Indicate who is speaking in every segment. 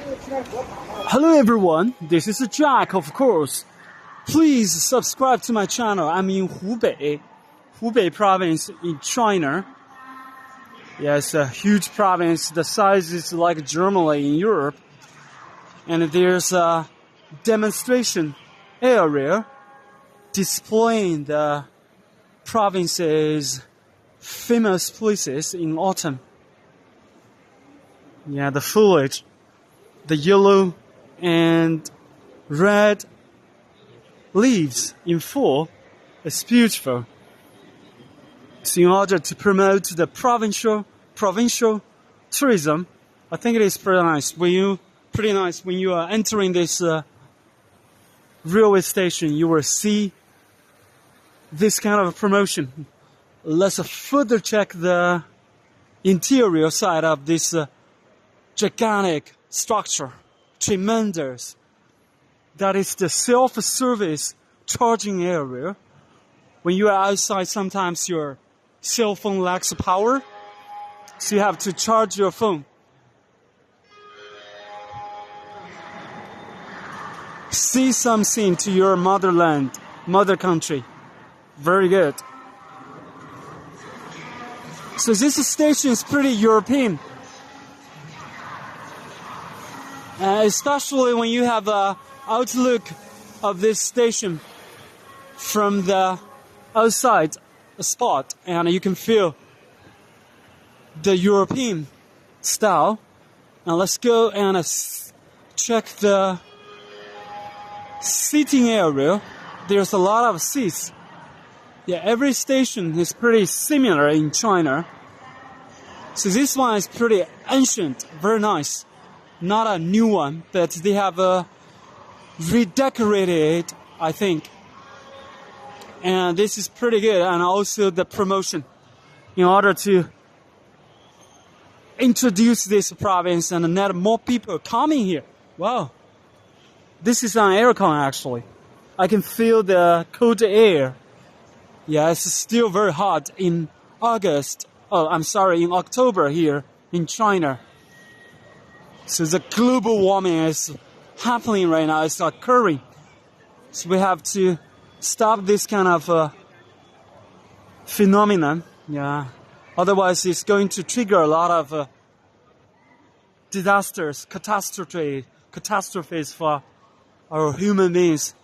Speaker 1: Hello everyone, this is Jack, of course. Please subscribe to my channel. I'm in Hubei province in China. Yeah, it's a huge province. The size is like Germany in Europe. And there's a demonstration area displaying the province's famous places in autumn. Yeah, the foliage, the yellow and red leaves in fall is beautiful. So in order to promote the provincial tourism, I think it is pretty nice. When you are entering this railway station, you will see this kind of promotion. Let's further check the interior side of this gigantic structure. Tremendous. That is the self-service charging area. When you are outside, sometimes your cell phone lacks power, so you have to charge your phone. See something to your motherland, mother country. Very good. So this station is pretty European. Especially when you have an outlook of this station from the outside spot, and you can feel the European style. Now let's go and check the seating area. There's a lot of seats. Yeah, every station is pretty similar in China. So this one is pretty ancient, very nice. Not a new one, but they have redecorated, I think. And this is pretty good. And also the promotion in order to introduce this province and let more people coming here. Wow. This is an aircon actually. I can feel the cold air. Yeah, it's still very hot in in October here in China. So the global warming is happening right now, it's occurring. So we have to stop this kind of phenomenon. Yeah. Otherwise it's going to trigger a lot of disasters, catastrophes for our human beings.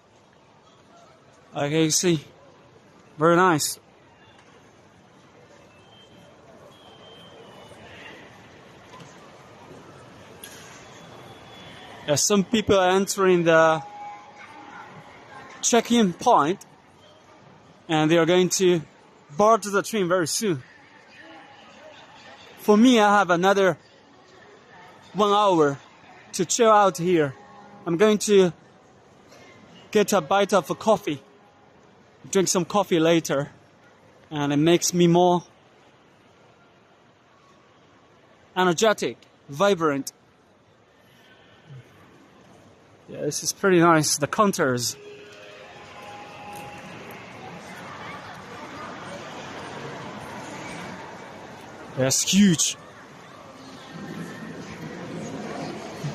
Speaker 1: Okay, you see. Very nice. Some people are entering the check-in point, and they are going to board the train very soon. For me, I have another 1 hour to chill out here. I'm going to get a bite of coffee, drink some coffee later, and it makes me more energetic, vibrant. Yeah, this is pretty nice, the counters. That's huge.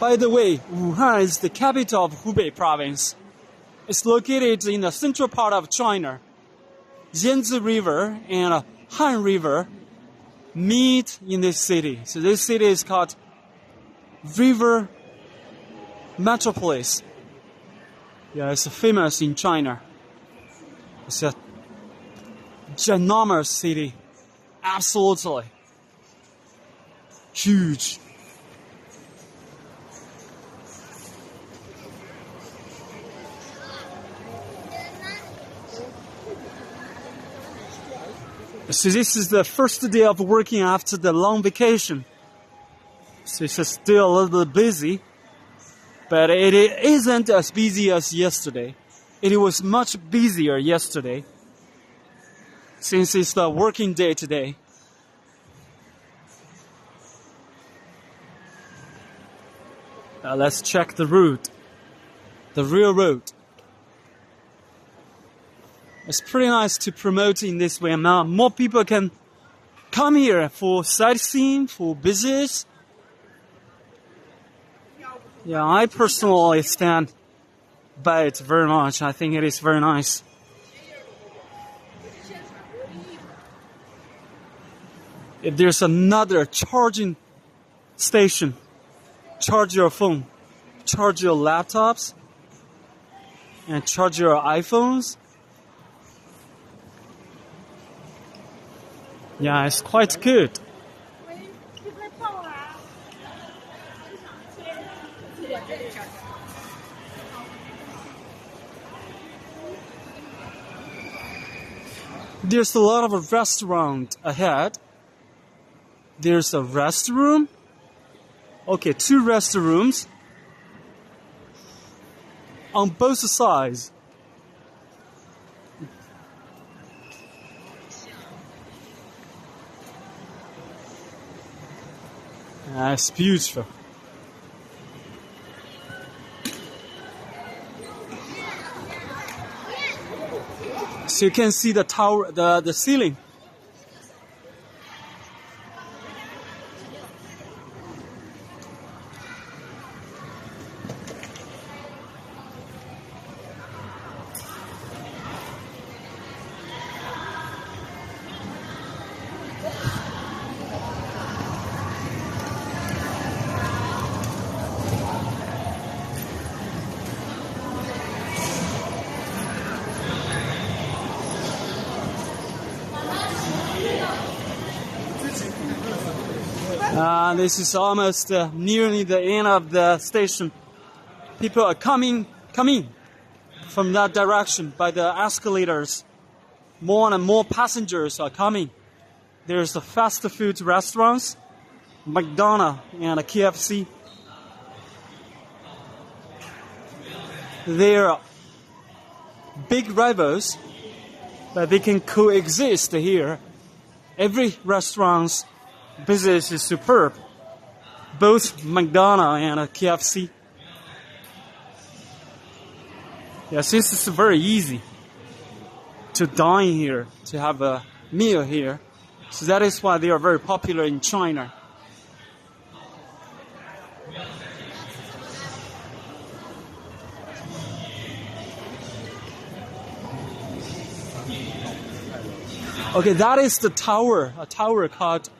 Speaker 1: By the way, Wuhan is the capital of Hubei province. It's located in the central part of China. Yangtze River and Han River meet in this city. So this city is called River Metropolis. Yeah, it's famous in China. It's a ginormous city. Absolutely. Huge. So this is the first day of working after the long vacation. So it's still a little bit busy. But it isn't as busy as yesterday. It was much busier yesterday, since it's the working day today. Now let's check the route, the railroad. It's pretty nice to promote in this way. Now more people can come here for sightseeing, for business. Yeah, I personally stand by it very much. I think it is very nice. If there's another charging station, charge your phone, charge your laptops, and charge your iPhones. Yeah, it's quite good. There's a lot of restaurant ahead. There's a restroom. Okay, 2 restrooms on both sides. It's beautiful. So you can see the tower, the ceiling. This is almost nearly the end of the station. People are coming from that direction by the escalators. More and more passengers are coming. There's the fast food restaurants, McDonald's and a KFC. They're big rivals, but they can coexist here. Every restaurant's business is superb. Both McDonald's and a KFC. Yeah, since it's very easy to dine here, to have a meal here, so that is why they are very popular in China. Okay, that is the tower, a tower called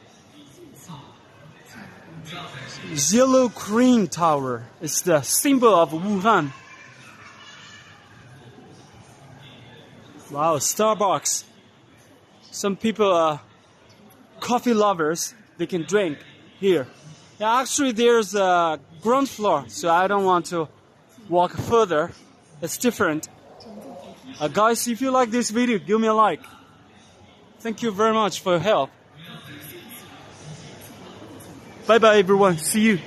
Speaker 1: Yellow Crane Tower. It's the symbol of Wuhan. Wow, Starbucks. Some people are coffee lovers. They can drink here. Yeah, actually there's a ground floor, so I don't want to walk further. It's different. Guys, if you like this video, give me a like. Thank you very much for your help. Bye bye everyone. See you.